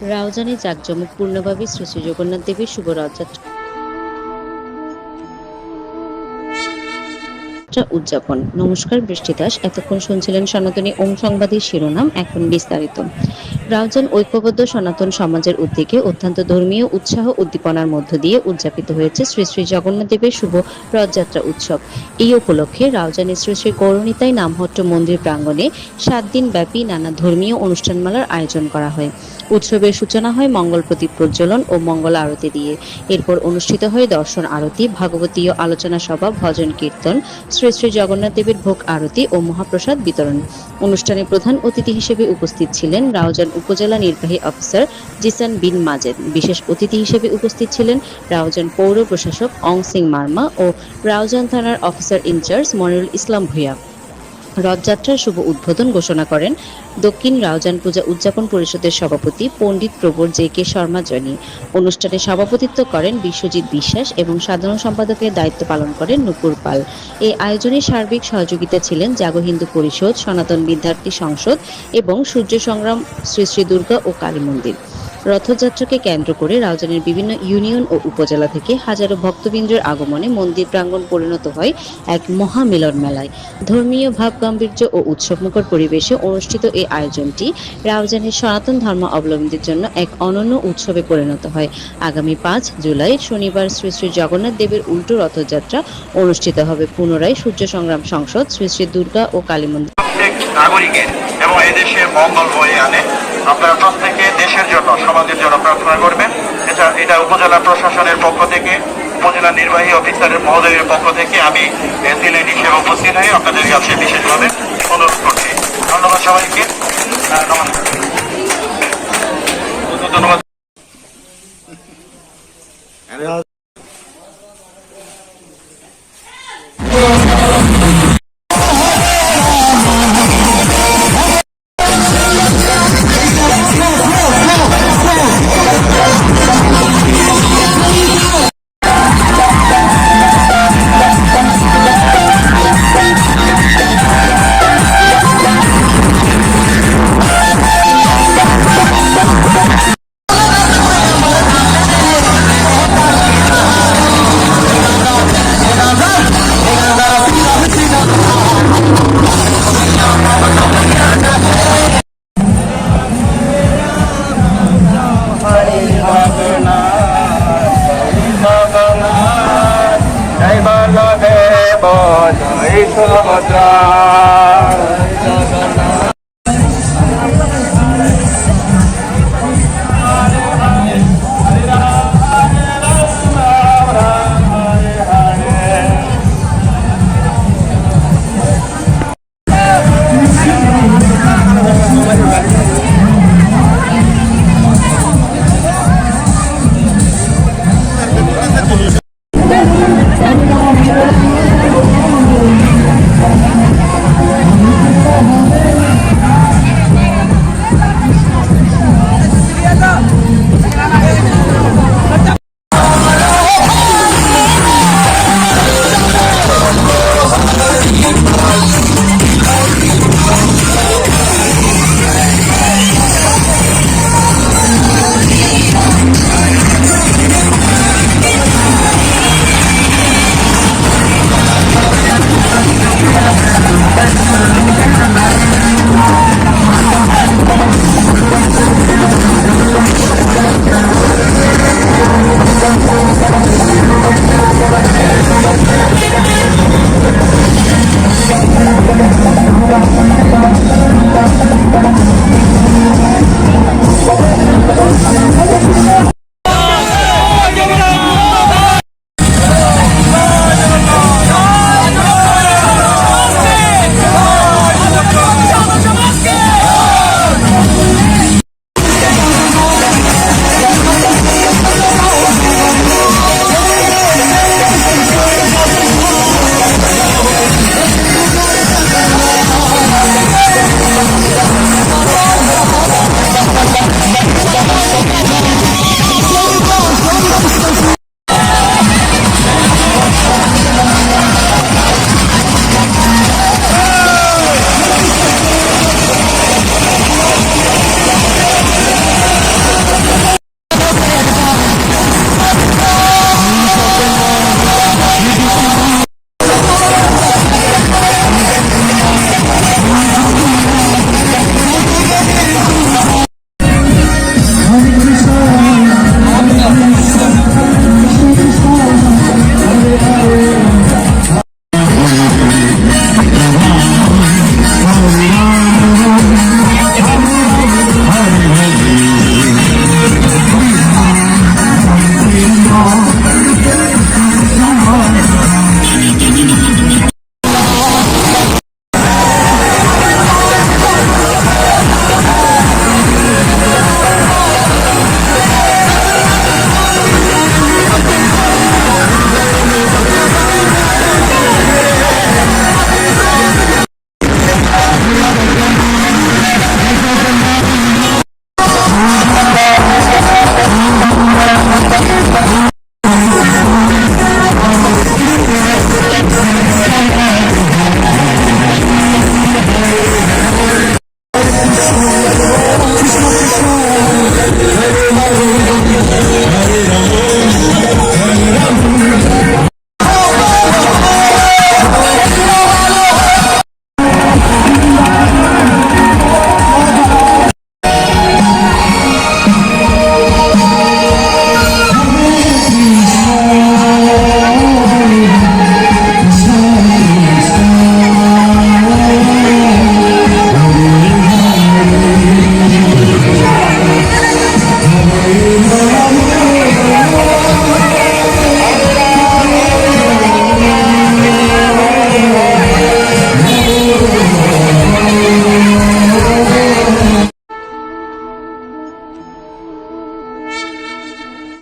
রাউজানে জাঁকজমকপূর্ণভাবে শ্রী শ্রী জগন্নাথ দেবের শুভ রথযাত্রা উদযাপন। নমস্কার, বৃষ্টি দাস। এতক্ষণ শুনছিলেন সনাতনী ওম সংবাদের শিরোনাম, এখন বিস্তারিত। রাউজান ঐক্যবদ্ধ সনাতন সমাজের উদ্যোগে অত্যন্ত ধর্মীয় উৎসাহ উদ্দীপনার মধ্য দিয়ে উদযাপিত হয়েছে শ্রী শ্রী জগন্নাথ দেবের শুভ রথযাত্রা উৎসব। এই উপলক্ষে রাউজানের শ্রী শ্রী গৌরনীতাই নামহট্ট মন্দির প্রাঙ্গণে 7 দিন ব্যাপী নানা ধর্মীয় অনুষ্ঠানমালার আয়োজন করা হয়। উৎসবের সূচনা হয় মঙ্গল প্রদীপ প্রজ্বলন ও মঙ্গল আরতি দিয়ে। এরপর অনুষ্ঠিত হয় দর্শন আরতি, ভাগবতীয় আলোচনা সভা, ভজন কীর্তন, শ্রী শ্রী জগন্নাথ দেবের ভোগ আরতি ও মহাপ্রসাদ বিতরণ। অনুষ্ঠানে প্রধান অতিথি হিসেবে উপস্থিত ছিলেন রাউজান উপজেলা নির্বাহী অফিসার জিসান বিন মাজেদ। বিশেষ অতিথি হিসেবে উপস্থিত ছিলেন রাউজান পৌর প্রশাসক অং সিং মার্মা ও রাউজান থানার অফিসার ইনচার্জ মনিরুল ইসলাম ভূঁইয়া। রথযাত্রার শুভ উদ্বোধন ঘোষণা করেন দক্ষিণ রাউজান পূজা উদযাপন পরিষদের সভাপতি পণ্ডিত প্রবর জে.কে শর্মা জনি। অনুষ্ঠানে সভাপতিত্ব করেন বিশ্বজিৎ বিশ্বাস এবং সাধারণ সম্পাদকের দায়িত্ব পালন করেন নুপুর পাল। এই আয়োজনে সার্বিক সহযোগিতা ছিলেন জাগো হিন্দু পরিষদ, সনাতন বিদ্যার্থী সংসদ এবং সূর্য সংগ্রাম শ্রী শ্রী দুর্গা ও কালী মন্দির। রথযাত্রাকে কেন্দ্র করে রাউজানের বিভিন্ন ইউনিয়ন ও উপজেলা থেকে হাজারো ভক্তবৃন্দের আগমনে মন্দির প্রাঙ্গণ পরিণত হয় এক মহামিলন মেলায়। ধর্মীয় ভাবগাম্ভীর্য ও উৎসবমুখর পরিবেশে অনুষ্ঠিত এই আয়োজনটি রাউজানের সনাতন ধর্ম অবলম্বীদের জন্য এক অনন্য উৎসবে পরিণত হয়। আগামী 5 জুলাই শনিবার শ্রী শ্রী জগন্নাথ দেবের উল্টো রথযাত্রা অনুষ্ঠিত হবে পুনরায় সূর্য সংগ্রাম সংসদ, শ্রী শ্রী দুর্গা ও কালী মন্দির। নাগরিকের এবং এই দেশের মঙ্গল বয়ে আনে। আপনারা প্রত্যেকে দেশের জন্য, সমাজের জন্য প্রার্থনা করবেন। এটা উপজেলা প্রশাসনের পক্ষ থেকে, উপজেলা নির্বাহী অফিসারের মহোদয়ের পক্ষ থেকে আমি সিলেট হিসেবে উপস্থিত হয়ে আপনাদের কাছে বিশেষভাবে অনুরোধ করছি। ধন্যবাদ সবাইকে। নমস্কার। ধন্যবাদ।